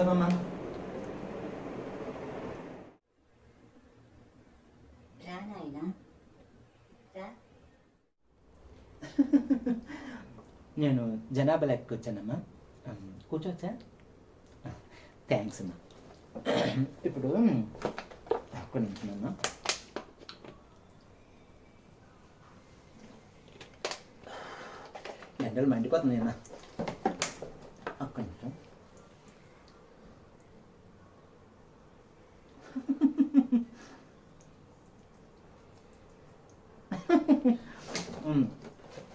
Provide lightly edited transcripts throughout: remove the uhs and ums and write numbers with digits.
వస్తామమ్మా. నేను జనాభా లెక్క వచ్చానమ్మా. కూర్చోవచ్చా? థ్యాంక్స్ అమ్మా. ఇప్పుడు ఒక్క నిమిషం అమ్మా. ఎండలు మండిపోతుంది అమ్మా. ఒక్క నిమిషం.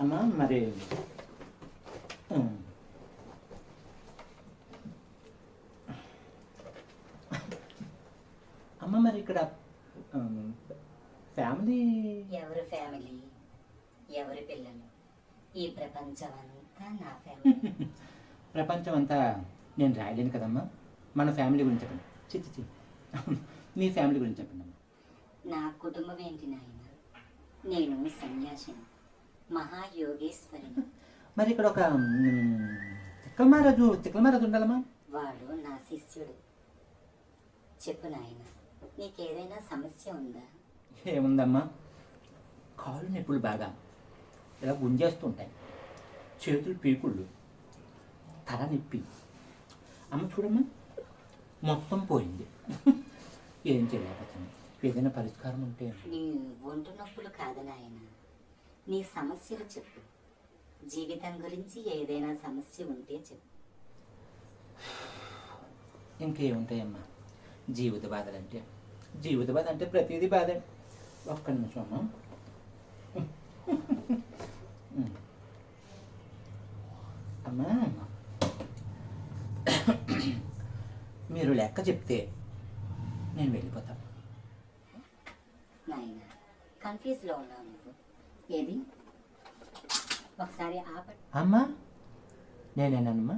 అమ్మా మరి అమ్మ మరి ఇక్కడ ఫ్యామిలీ ఎవరి ఫ్యామిలీ, ఎవరి పిల్లలు, ఈ ప్రపంచం అంతా నా ఫ్యామిలీ. ప్రపంచం అంతా నేను రాయలేను కదమ్మా. మన ఫ్యామిలీ గురించి చెప్పండి. చిచ్చి మీ ఫ్యామిలీ గురించి చెప్పండి అమ్మా. నా కుటుంబం ఏంటి నాయన, నేను సన్యాసిని, మహాయోగేశ్వరిని. మరి ఇక్కడ ఒక తిక్కలమారాజు ఉండాలమ్మా. వాడు నా శిష్యుడు. చెప్పు నాయన, నీకేదైనా సమస్య ఉందా? ఏముందమ్మా, కాళ్ళు నొప్పులు బాగా ఇలా గుంజేస్తుంటాయి, చేతులు పీకుళ్ళు, తల నొప్పి. అమ్మ చూడమ్మా, మొత్తం పోయింది. ఏం చేయలేకపోతుంది. ఏదైనా పరిష్కారం ఉంటే. నీ ఒంటు నొప్పులు కాదు నాయన, నీ సమస్యలు చెప్పు. జీవితం గురించి ఏదైనా సమస్య ఉంటే చెప్పు. ఇంకేముంటాయమ్మా, జీవిత బాధ అంటే ప్రతిదీ బాధే. ఒక్క నిమిషం అమ్మా. అమ్మా మీరు లెక్క చెప్తే నేను వెళ్ళిపోతాను. నాయన కన్ఫ్యూజ్లో ఉన్నావు నువ్వు. ఏది ఒకసారి ఆపండి. అమ్మా నేనేనమ్మా.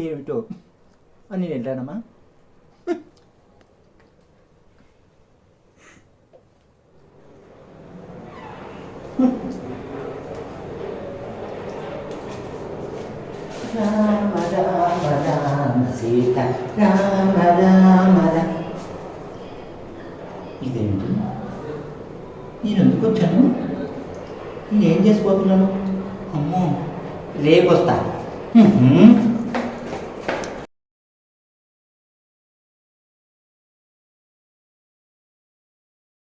ఏమిటో అని నేను వెళ్ళానమ్మా. రామ రామ రామ సీత రామ రామ రామ. ఇదేంటి, నేను ఎందుకు వచ్చాను? నేనేం చేసిపోతున్నాను? అమ్మో రేపు వస్తా.